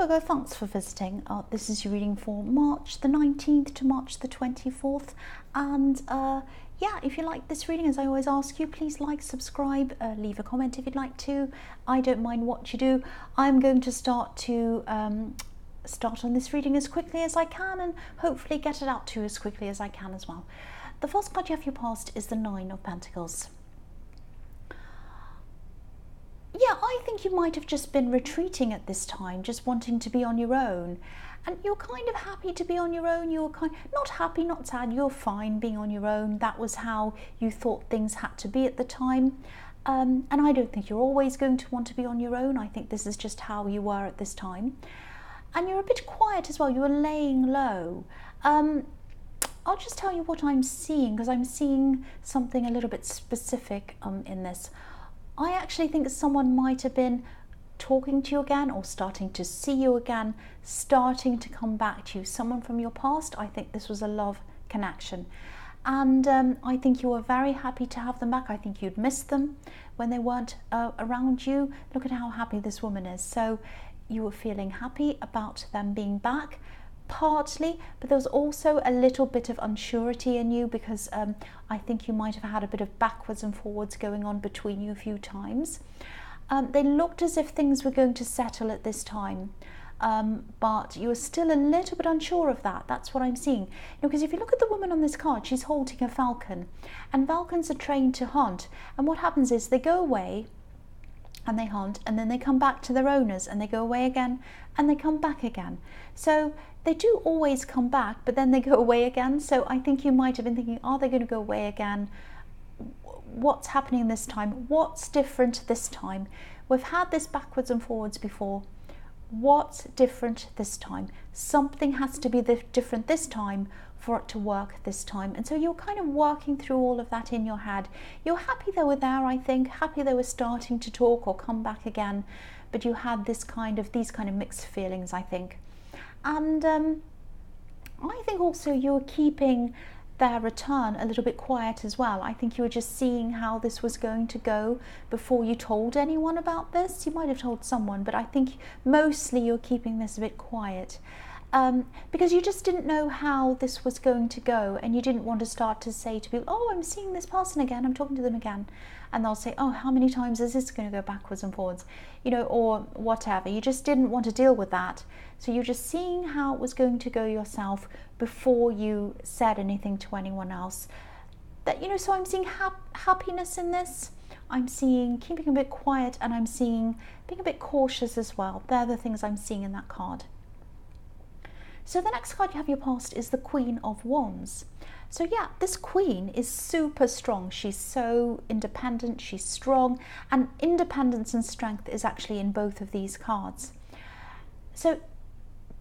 Virgo, thanks for visiting. This is your reading for March the 19th to March the 24th. And yeah, if you like this reading, as I always ask you, please like, subscribe, leave a comment if you'd like to. I don't mind what you do. I'm going to start on this reading as quickly as I can and hopefully get it out to you as quickly as I can as well. The first card you have for your past is the Nine of Pentacles. Yeah, I think you might have just been retreating at this time, just wanting to be on your own. And you're kind of happy to be on your own. You're not happy, not sad, you're fine being on your own. That was how you thought things had to be at the time. And I don't think you're always going to want to be on your own. I think this is just how you were at this time. And you're a bit quiet as well. You were laying low. I'll just tell you what I'm seeing, because I'm seeing something a little bit specific in this. I actually think someone might have been talking to you again or starting to see you again, starting to come back to you. Someone from your past. I think this was a love connection. And I think you were very happy to have them back. I think you'd missed them when they weren't around you. Look at how happy this woman is. So you were feeling happy about them being back, partly, but there was also a little bit of unsurety in you, because I think you might have had a bit of backwards and forwards going on between you a few times. They looked as if things were going to settle at this time, but you were still a little bit unsure of that. That's what I'm seeing. Because if you look at the woman on this card, she's holding a falcon, and falcons are trained to hunt. And what happens is they go away and they hunt, and then they come back to their owners, and they go away again and they come back again. So they do always come back, but then they go away again. So I think you might have been thinking, are they going to go away again? What's happening this time? What's different this time? We've had this backwards and forwards before. What's different this time? Something has to be different this time for it to work this time. And so you're kind of working through all of that in your head. You're happy they were there, I think, happy they were starting to talk or come back again, but you had these kind of mixed feelings, I think. And I think also you were keeping their return a little bit quiet as well. I think you were just seeing how this was going to go before you told anyone about this. You might have told someone, but I think mostly you're keeping this a bit quiet. Because you just didn't know how this was going to go, and you didn't want to start to say to people, oh, I'm seeing this person again, I'm talking to them again, and they'll say, oh, how many times is this going to go backwards and forwards, or whatever. You just didn't want to deal with that, so you're just seeing how it was going to go yourself before you said anything to anyone else. So I'm seeing happiness in this. I'm seeing keeping a bit quiet, and I'm seeing being a bit cautious as well. They're the things I'm seeing in that card. So the next card you have your past is the Queen of Wands. So yeah, this queen is super strong. She's so independent, she's strong, and independence and strength is actually in both of these cards. So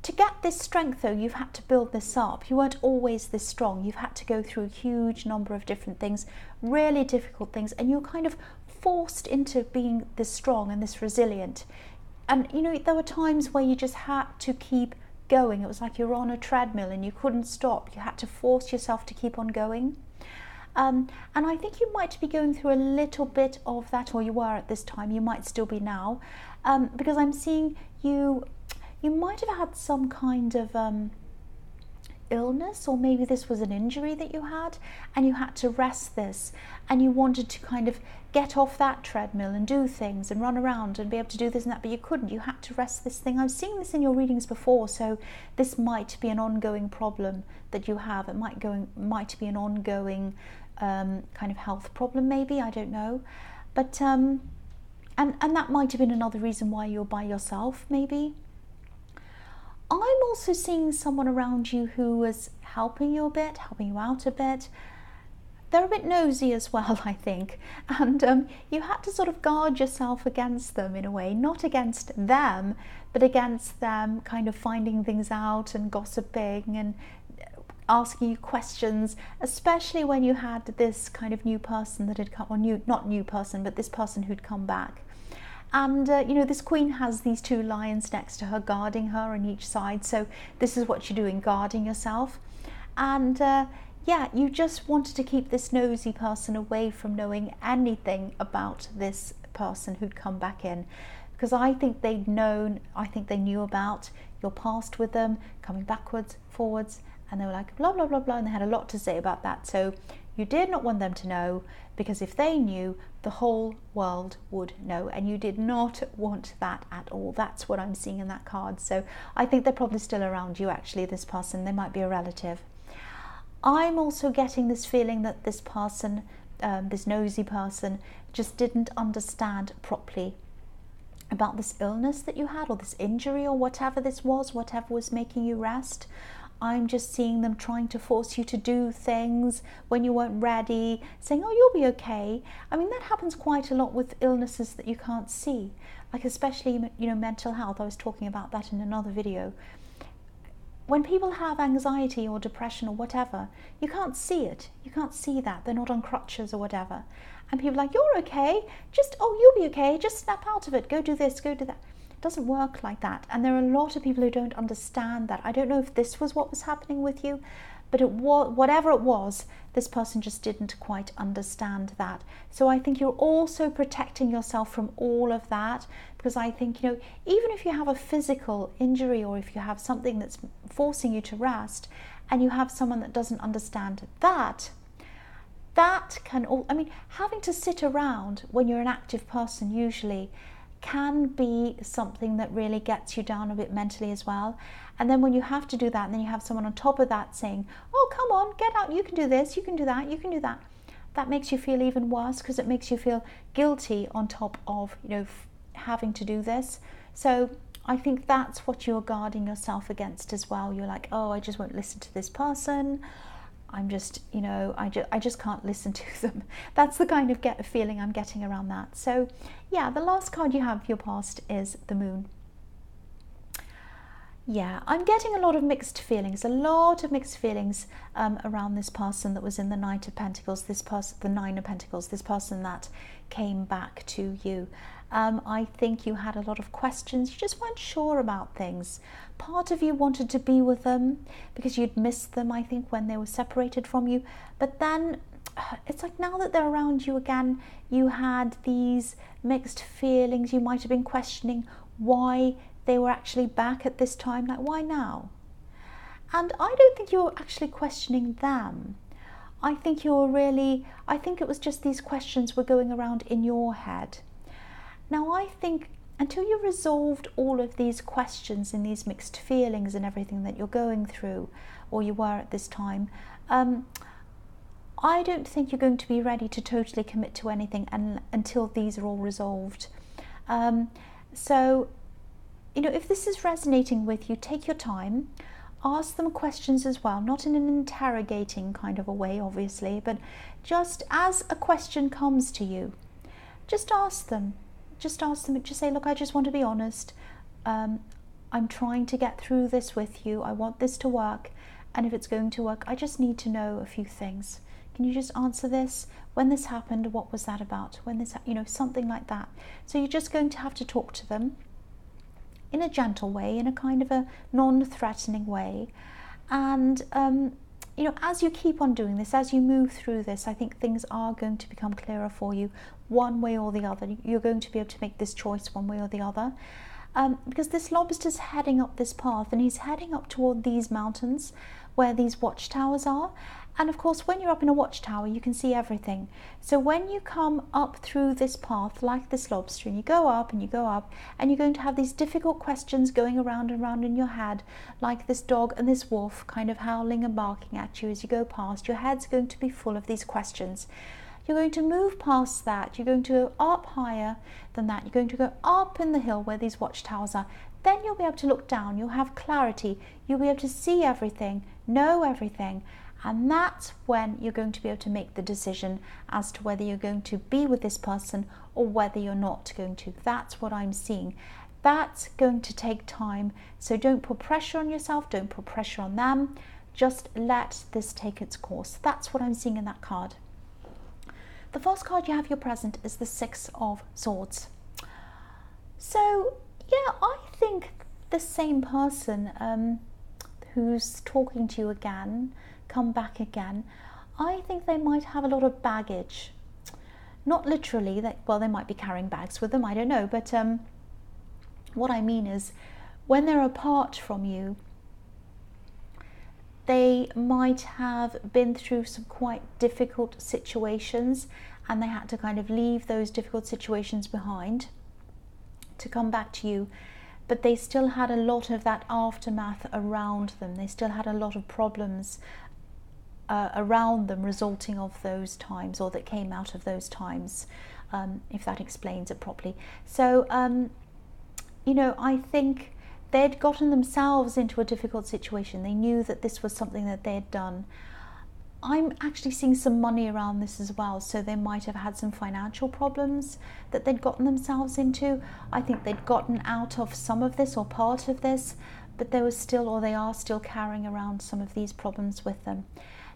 to get this strength though, you've had to build this up. You weren't always this strong. You've had to go through a huge number of different things, really difficult things, and you're kind of forced into being this strong and this resilient. And there were times where you just had to keep going. It was like you're on a treadmill and you couldn't stop. You had to force yourself to keep on going. And I think you might be going through a little bit of that, or you were at this time. You might still be now, because I'm seeing you might have had some kind of illness, or maybe this was an injury that you had, and you had to rest this, and you wanted to kind of get off that treadmill and do things and run around and be able to do this and that, but you couldn't. You had to rest this thing. I've seen this in your readings before, so this might be an ongoing problem that you have. It might be an ongoing kind of health problem, maybe, I don't know, but and that might have been another reason why you're by yourself, maybe. I'm also seeing someone around you who was helping you out a bit. They're a bit nosy as well, I think, and you had to sort of guard yourself against them in a way, not against them, but against them kind of finding things out and gossiping and asking you questions, especially when you had this kind of new person that had come, or not new person, but this person who'd come back. And this queen has these two lions next to her, guarding her on each side. So this is what you're doing, guarding yourself. And yeah, you just wanted to keep this nosy person away from knowing anything about this person who'd come back in, because I think they'd known, I think they knew about your past with them, coming backwards, forwards, and they were like blah blah blah blah, and they had a lot to say about that. So you did not want them to know, because if they knew, the whole world would know, and you did not want that at all. That's what I'm seeing in that card. So I think they're probably still around you, actually, this person. They might be a relative. I'm also getting this feeling that this person, this nosy person, just didn't understand properly about this illness that you had, or this injury, or whatever this was, whatever was making you rest. I'm just seeing them trying to force you to do things when you weren't ready, saying, oh, you'll be okay. I mean, that happens quite a lot with illnesses that you can't see, like especially, you know, mental health. I was talking about that in another video. When people have anxiety or depression or whatever, you can't see it. You can't see that. They're not on crutches or whatever. And people are like, you're okay. Just, oh, you'll be okay. Just snap out of it. Go do this, go do that. It doesn't work like that. And there are a lot of people who don't understand that. I don't know if this was what was happening with you, but it was, whatever it was, this person just didn't quite understand that. So I think you're also protecting yourself from all of that, because I think, you know, even if you have a physical injury, or if you have something that's forcing you to rest, and you have someone that doesn't understand that, that can all, I mean, having to sit around when you're an active person usually can be something that really gets you down a bit mentally as well. And then when you have to do that, and then you have someone on top of that saying, oh, come on, get out, you can do this, you can do that, you can do that, that makes you feel even worse, because it makes you feel guilty on top of, you know, having to do this. So I think that's what you're guarding yourself against as well. You're like, oh, I just won't listen to this person. I'm just, you know, I just can't listen to them. That's the kind of feeling I'm getting around that. So yeah, the last card you have for your past is the Moon. Yeah, I'm getting a lot of mixed feelings, around this person that was in the Knight of Pentacles, this person, the Nine of Pentacles, this person that came back to you. I think you had a lot of questions. You just weren't sure about things. Part of you wanted to be with them because you'd missed them, I think, when they were separated from you. But then it's like now that they're around you again, you had these mixed feelings. You might have been questioning why they were actually back at this time, like why now? And I don't think you're actually questioning them. I think it was just these questions were going around in your head. Now I think until you resolved all of these questions and these mixed feelings and everything that you're going through, or you were at this time, I don't think you're going to be ready to totally commit to anything until these are all resolved. So, you know, if this is resonating with you, take your time, ask them questions as well, not in an interrogating kind of a way, obviously, but just as a question comes to you, just ask them. Just say, look, I just want to be honest. I'm trying to get through this with you. I want this to work. And if it's going to work, I just need to know a few things. Can you just answer this? When this happened, what was that about? When this, you know, something like that. So you're just going to have to talk to them in a gentle way, in a kind of a non-threatening way. And, you know, as you keep on doing this, as you move through this, I think things are going to become clearer for you one way or the other. You're going to be able to make this choice one way or the other. Because this lobster's heading up this path, and he's heading up toward these mountains where these watchtowers are. And of course, when you're up in a watchtower, you can see everything. So when you come up through this path, like this lobster, and you go up and you go up, and you're going to have these difficult questions going around and around in your head, like this dog and this wolf kind of howling and barking at you as you go past. Your head's going to be full of these questions. You're going to move past that. You're going to go up higher than that. You're going to go up in the hill where these watchtowers are. Then you'll be able to look down. You'll have clarity. You'll be able to see everything, know everything. And that's when you're going to be able to make the decision as to whether you're going to be with this person or whether you're not going to. That's what I'm seeing. That's going to take time. So don't put pressure on yourself. Don't put pressure on them. Just let this take its course. That's what I'm seeing in that card. The first card you have your present is the Six of Swords. So, yeah, I think the same person who's talking to you again, come back again, I think they might have a lot of baggage. Not literally, well, they might be carrying bags with them, I don't know, but What I mean is, when they're apart from you, they might have been through some quite difficult situations, and they had to kind of leave those difficult situations behind to come back to you, but they still had a lot of that aftermath around them. They still had a lot of problems around them resulting of those times, or that came out of those times, if that explains it properly. So you know, I think they'd gotten themselves into a difficult situation. They knew that this was something that they had done. I'm actually seeing some money around this as well, so they might have had some financial problems that they'd gotten themselves into. I think they'd gotten out of some of this or part of this, but they were still, or they are still, carrying around some of these problems with them.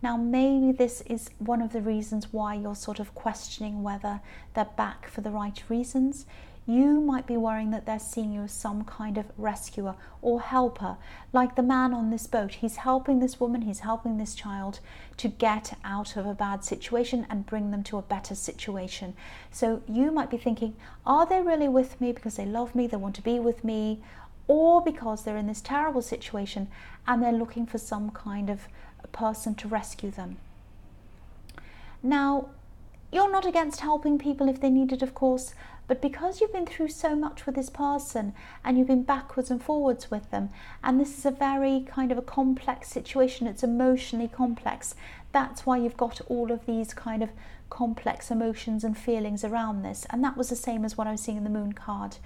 Now, maybe this is one of the reasons why you're sort of questioning whether they're back for the right reasons. You might be worrying that they're seeing you as some kind of rescuer or helper, like the man on this boat. He's helping this woman, he's helping this child to get out of a bad situation and bring them to a better situation. So you might be thinking, are they really with me because they love me, they want to be with me, or because they're in this terrible situation and they're looking for some kind of person to rescue them? Now, you're not against helping people if they need it, of course, but because you've been through so much with this person and you've been backwards and forwards with them, and this is a very kind of a complex situation, it's emotionally complex, that's why you've got all of these kind of complex emotions and feelings around this. And that was the same as what I was seeing in the Moon card.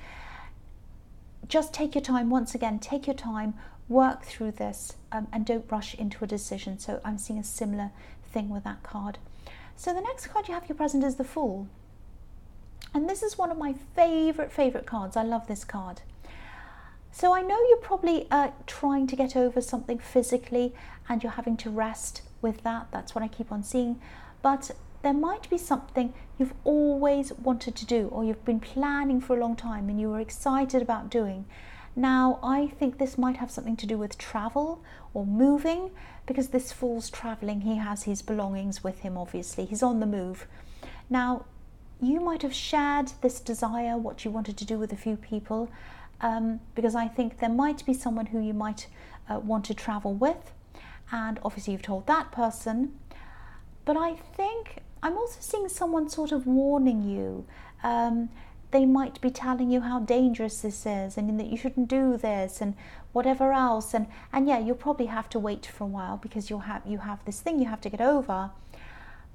Just take your time. Once again, take your time, work through this, and don't rush into a decision. So I'm seeing a similar thing with that card. So the next card you have your present is the Fool. And this is one of my favorite cards. I love this card. So I know you're probably trying to get over something physically and you're having to rest with that. That's what I keep on seeing. But there might be something you've always wanted to do, or you've been planning for a long time and you were excited about doing. Now, I think this might have something to do with travel or moving, because this Fool's traveling. He has his belongings with him, obviously. He's on the move. Now, you might have shared this desire, what you wanted to do, with a few people, because I think there might be someone who you might want to travel with, and obviously you've told that person. But I think I'm also seeing someone sort of warning you. They might be telling you how dangerous this is and that you shouldn't do this and whatever else. And yeah, you'll probably have to wait for a while because you have this thing you have to get over.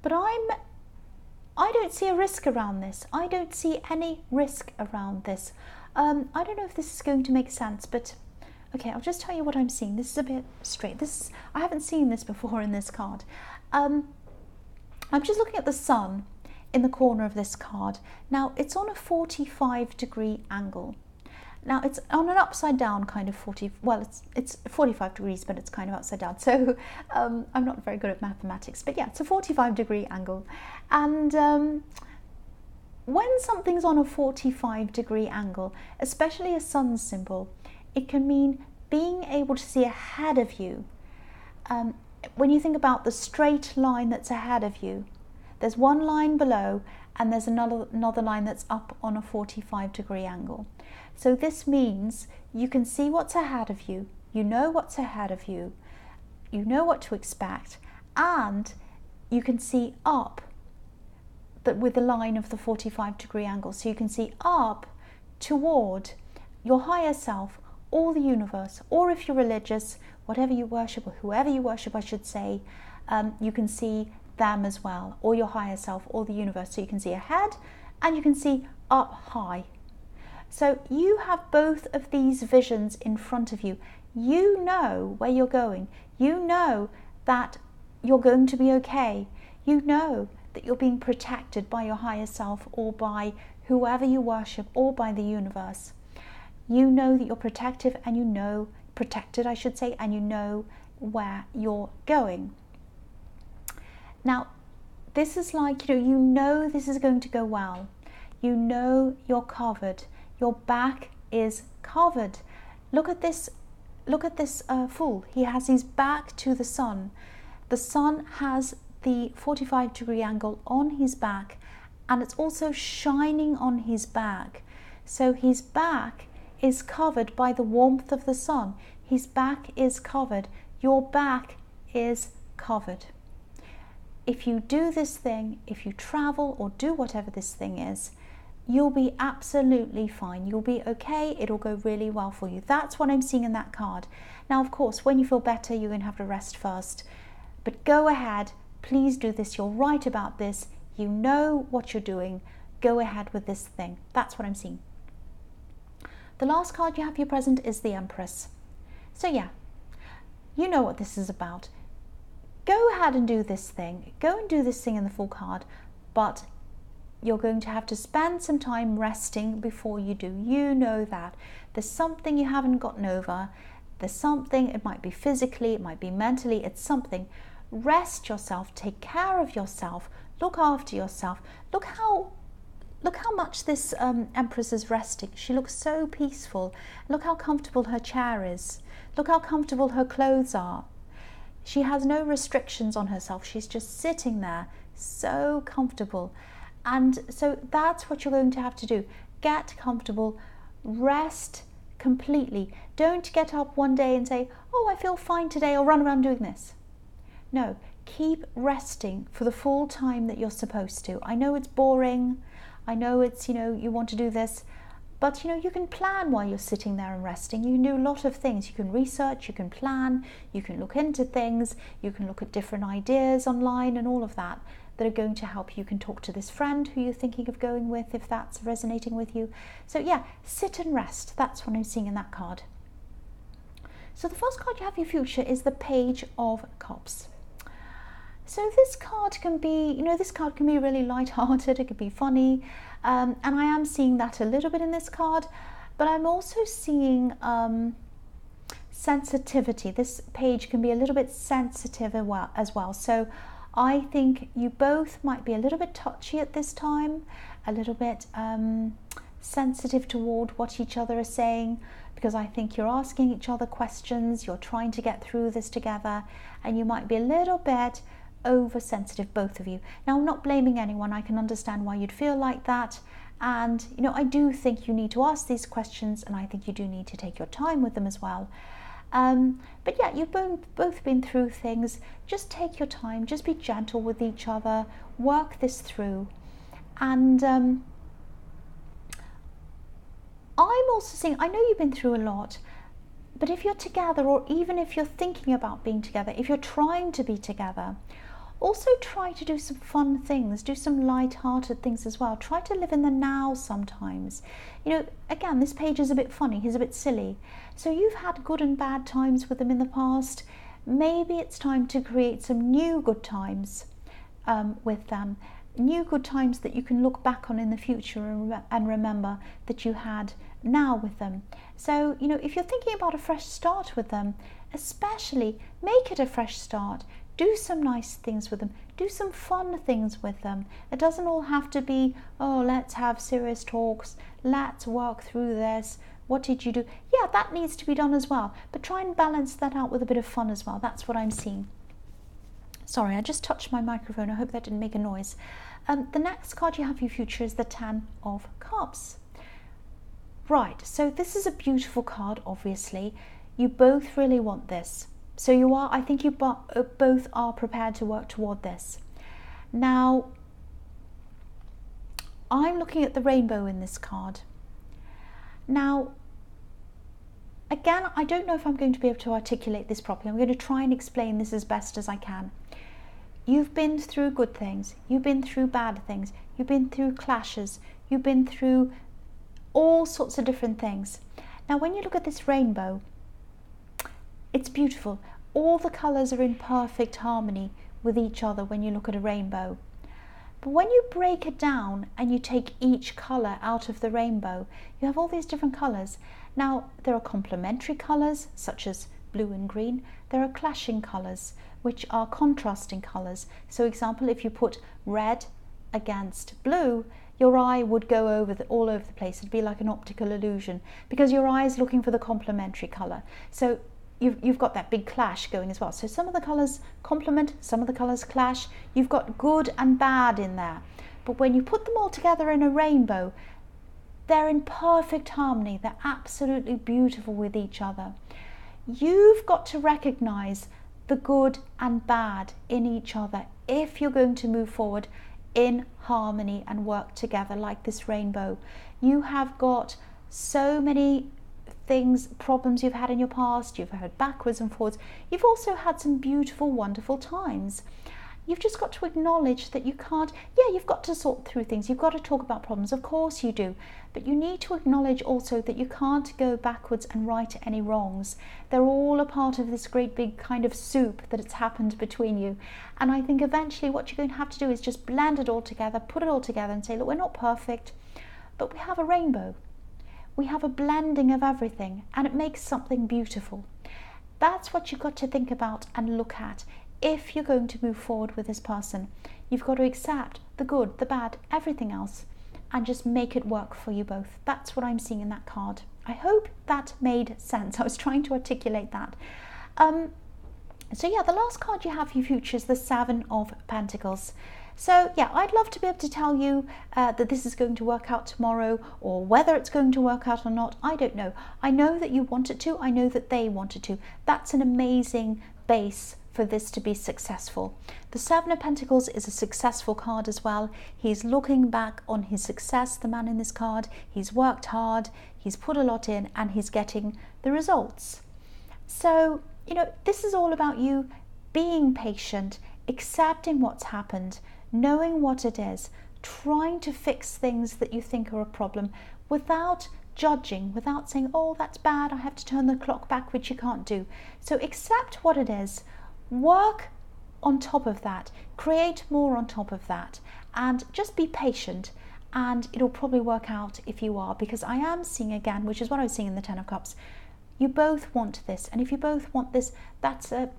But I don't see a risk around this. I don't see any risk around this. I don't know if this is going to make sense, but okay, I'll just tell you what I'm seeing. This is a bit straight. I haven't seen this before in this card. I'm just looking at the sun in the corner of this card. Now, it's on a 45-degree angle. Now, it's on an upside down kind of it's 45 degrees, but it's kind of upside down. So I'm not very good at mathematics, but yeah, it's a 45-degree angle. And when something's on a 45-degree angle, especially a sun symbol, it can mean being able to see ahead of you. When you think about the straight line that's ahead of you, there's one line below and there's another line that's up on a 45-degree angle. So this means you can see what's ahead of you, you know what's ahead of you, you know what to expect, and you can see up with the line of the 45-degree angle. So you can see up toward your higher self, or the universe, or if you're religious, whatever you worship, or whoever you worship, I should say, you can see them as well, or your higher self, or the universe. So you can see ahead and you can see up high. So you have both of these visions in front of you. You know where you're going. You know that you're going to be okay. You know that you're being protected by your higher self, or by whoever you worship, or by the universe. You know that you're protected, and you know where you're going. Now, this is like, you know this is going to go well. You know you're covered. Your back is covered. Look at this Fool. He has his back to the sun. The sun has the 45-degree angle on his back, and it's also shining on his back. So his back is covered by the warmth of the sun. His back is covered. Your back is covered. If you do this thing, if you travel or do whatever this thing is, you'll be absolutely fine. You'll be okay. It'll go really well for you. That's what I'm seeing in that card. Now, of course, when you feel better, you're going to have to rest first. But go ahead. Please do this. You're right about this. You know what you're doing. Go ahead with this thing. That's what I'm seeing. The last card you have for your present is the Empress. So yeah, you know what this is about. Go ahead and do this thing. Go and do this thing in the full card, but you're going to have to spend some time resting before you do. You know that. There's something you haven't gotten over. There's something, it might be physically, it might be mentally, it's something. Rest yourself, take care of yourself, look after yourself. Look how much this Empress is resting. She looks so peaceful. Look how comfortable her chair is. Look how comfortable her clothes are. She has no restrictions on herself. She's just sitting there, so comfortable. And so that's what you're going to have to do. Get comfortable, rest completely. Don't get up one day and say, oh, I feel fine today, I'll run around doing this. No, keep resting for the full time that you're supposed to. I know it's boring. I know it's, you want to do this, but you can plan while you're sitting there and resting. You can do a lot of things. You can research, you can plan, you can look into things, you can look at different ideas online and all of that are going to help you. You can talk to this friend who you're thinking of going with if that's resonating with you. So yeah, sit and rest. That's what I'm seeing in that card. So the first card you have for your future is the Page of Cups. So this card can be, this card can be really light-hearted, it could be funny, and I am seeing that a little bit in this card, but I'm also seeing sensitivity. This page can be a little bit sensitive as well. So I think you both might be a little bit touchy at this time, a little bit sensitive toward what each other is saying, because I think you're asking each other questions, you're trying to get through this together, and you might be a little bit oversensitive, both of you. Now, I'm not blaming anyone. I can understand why you'd feel like that, and I do think you need to ask these questions, and I think you do need to take your time with them as well. But yeah, you've both been through things. Just take your time, just be gentle with each other, work this through. And I'm also seeing, I know you've been through a lot, but if you're together, or even if you're thinking about being together, if you're trying to be together, also try to do some fun things, do some light-hearted things as well. Try to live in the now sometimes. Again, this page is a bit funny, he's a bit silly. So you've had good and bad times with them in the past. Maybe it's time to create some new good times with them. New good times that you can look back on in the future and remember that you had now with them. So, if you're thinking about a fresh start with them, especially make it a fresh start. Do some nice things with them. Do some fun things with them. It doesn't all have to be, oh, let's have serious talks. Let's work through this. What did you do? Yeah, that needs to be done as well. But try and balance that out with a bit of fun as well. That's what I'm seeing. Sorry, I just touched my microphone. I hope that didn't make a noise. The next card you have for your future is the Ten of Cups. Right, so this is a beautiful card, obviously. You both really want this. So I think you both are prepared to work toward this. Now, I'm looking at the rainbow in this card. Now, again, I don't know if I'm going to be able to articulate this properly. I'm going to try and explain this as best as I can. You've been through good things. You've been through bad things. You've been through clashes. You've been through all sorts of different things. Now, when you look at this rainbow, it's beautiful. All the colours are in perfect harmony with each other when you look at a rainbow. But when you break it down and you take each colour out of the rainbow, you have all these different colours. Now, there are complementary colours, such as blue and green. There are clashing colours, which are contrasting colours. So, example, if you put red against blue, your eye would go all over the place. It'd be like an optical illusion, because your eye is looking for the complementary colour. So you've got that big clash going as well. So some of the colours complement, some of the colours clash. You've got good and bad in there. But when you put them all together in a rainbow, They're in perfect harmony. They're absolutely beautiful with each other. You've got to recognize the good and bad in each other if you're going to move forward in harmony and work together like this rainbow. You have got so many things, problems you've had in your past. You've had backwards and forwards. You've also had some beautiful, wonderful times. You've just got to acknowledge that you can't, you've got to sort through things. You've got to talk about problems. Of course you do. But you need to acknowledge also that you can't go backwards and right any wrongs. They're all a part of this great big kind of soup that it's happened between you. And I think eventually what you're going to have to do is just blend it all together, put it all together and say, look, we're not perfect, but we have a rainbow. We have a blending of everything and it makes something beautiful. That's what you've got to think about and look at. If you're going to move forward with this person, you've got to accept the good, the bad, everything else, and just make it work for you both. That's what I'm seeing in that card. I hope that made sense. I was trying to articulate that. So yeah, the last card you have for your future is the Seven of Pentacles. So yeah, I'd love to be able to tell you that this is going to work out tomorrow, or whether it's going to work out or not, I don't know. I know that you want it to. I know that they want it to. That's an amazing base for this to be successful. The Seven of Pentacles is a successful card as well. He's looking back on his success, the man in this card. He's worked hard, he's put a lot in, and he's getting the results. So, you know, this is all about you being patient, accepting what's happened, knowing what it is, trying to fix things that you think are a problem without judging, without saying, oh, that's bad, I have to turn the clock back, which you can't do. So accept what it is, work on top of that, create more on top of that, and just be patient, and it'll probably work out if you are, because I am seeing again, which is what I was seeing in the Ten of Cups, you both want this, and if you both want this, that's a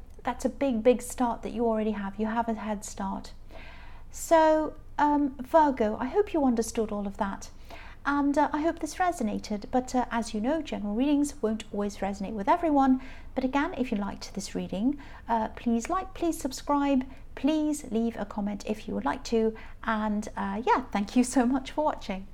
big start that you already have. You have a head start. So Virgo, I hope you understood all of that, and I hope this resonated, but as you know, general readings won't always resonate with everyone. But again, if you liked this reading, please like, please subscribe, please leave a comment if you would like to, and yeah, thank you so much for watching.